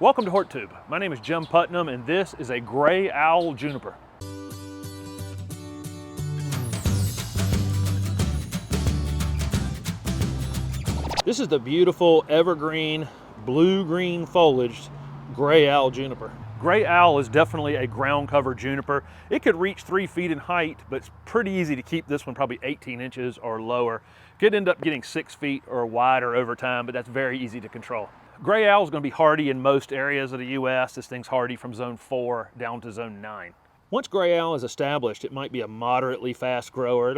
Welcome to HortTube. My name is Jim Putnam and this is a Grey Owl Juniper. This is the beautiful evergreen blue-green foliaged Grey Owl Juniper. Grey Owl is definitely a ground cover juniper. It could reach 3 feet in height, but it's pretty easy to keep this one probably 18 inches or lower. Could end up getting 6 feet or wider over time, but that's very easy to control. Gray owl is going to be hardy in most areas of the U.S. This thing's hardy from zone 4 down to zone 9. Once gray owl is established, it might be a moderately fast grower.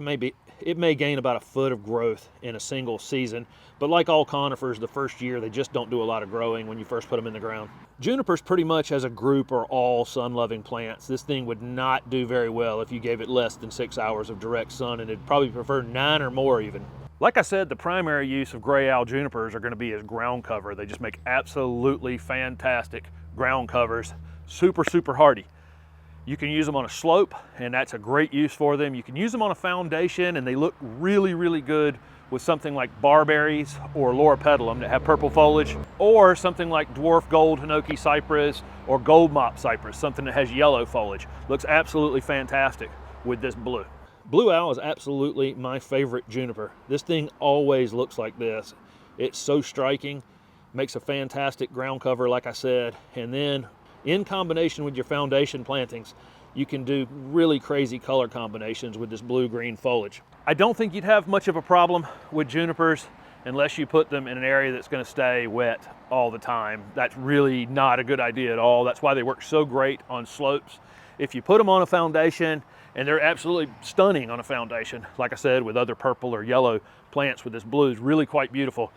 It may gain about a foot of growth in a single season, but like all conifers, the first year they just don't do a lot of growing when you first put them in the ground. Junipers pretty much as a group are all sun-loving plants. This thing would not do very well if you gave it less than 6 hours of direct sun, and it'd probably prefer 9 or more even. Like I said, the primary use of gray owl junipers are going to be as ground cover. They just make absolutely fantastic ground covers, super hardy. You can use them on a slope, and that's a great use for them. You can use them on a foundation, and they look really good with something like barberries or loropetalum that have purple foliage, or something like dwarf gold hinoki cypress or gold mop cypress, something that has yellow foliage. Looks absolutely fantastic with this blue. Blue owl is absolutely my favorite juniper. This thing always looks like this. It's so striking, makes a fantastic ground cover like I said, and then in combination with your foundation plantings, you can do really crazy color combinations with this blue-green foliage. I don't think you'd have much of a problem with junipers unless you put them in an area that's going to stay wet all the time. That's really not a good idea at all. That's why they work so great on slopes. If you put them on a foundation, and they're absolutely stunning on a foundation, like I said, with other purple or yellow plants, with this blue is really quite beautiful.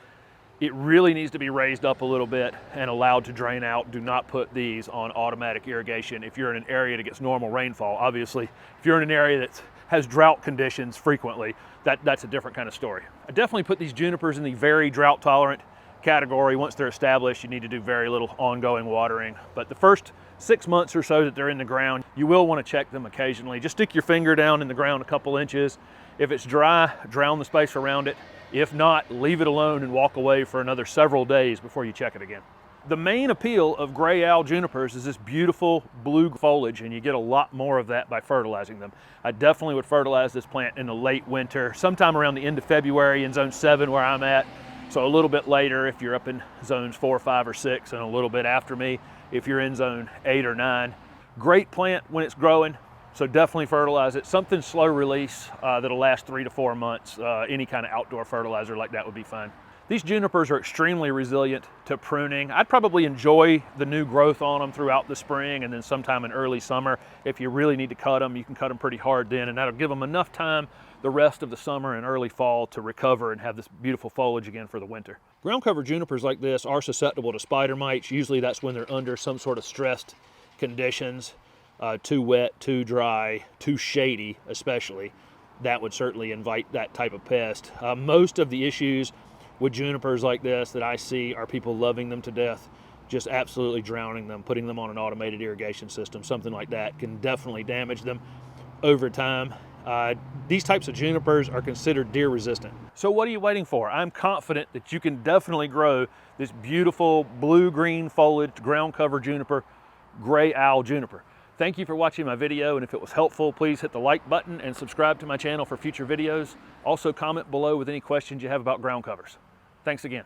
It really needs to be raised up a little bit and allowed to drain out. Do not put these on automatic irrigation if you're in an area that gets normal rainfall. Obviously, if you're in an area that has drought conditions frequently, that's a different kind of story. I definitely put these junipers in the very drought tolerant category. Once they're established, you need to do very little ongoing watering. But the first 6 months or so that they're in the ground, you will want to check them occasionally. Just stick your finger down in the ground a couple inches. If it's dry, drown the space around it. If not, leave it alone and walk away for another several days before you check it again. The main appeal of gray owl junipers is this beautiful blue foliage, and you get a lot more of that by fertilizing them. I definitely would fertilize this plant in the late winter, sometime around the end of February in zone 7 where I'm at. So a little bit later if you're up in zones 4, 5, or 6, and a little bit after me if you're in zone 8 or 9. Great plant when it's growing, so definitely fertilize it. Something slow release that'll last 3 to 4 months. Any kind of outdoor fertilizer like that would be fine. These junipers are extremely resilient to pruning. I'd probably enjoy the new growth on them throughout the spring, and then sometime in early summer. If you really need to cut them, you can cut them pretty hard then, and that'll give them enough time the rest of the summer and early fall to recover and have this beautiful foliage again for the winter. Ground cover junipers like this are susceptible to spider mites. Usually that's when they're under some sort of stressed conditions, too wet, too dry, too shady especially. That would certainly invite that type of pest. Most of the issues with junipers like this that I see are people loving them to death, just absolutely drowning them, putting them on an automated irrigation system. Something like that can definitely damage them over time. These types of junipers are considered deer resistant. So what are you waiting for? I'm confident that you can definitely grow this beautiful blue-green foliaged ground cover juniper, gray owl juniper. Thank you for watching my video, and if it was helpful, please hit the like button and subscribe to my channel for future videos. Also comment below with any questions you have about ground covers. Thanks again.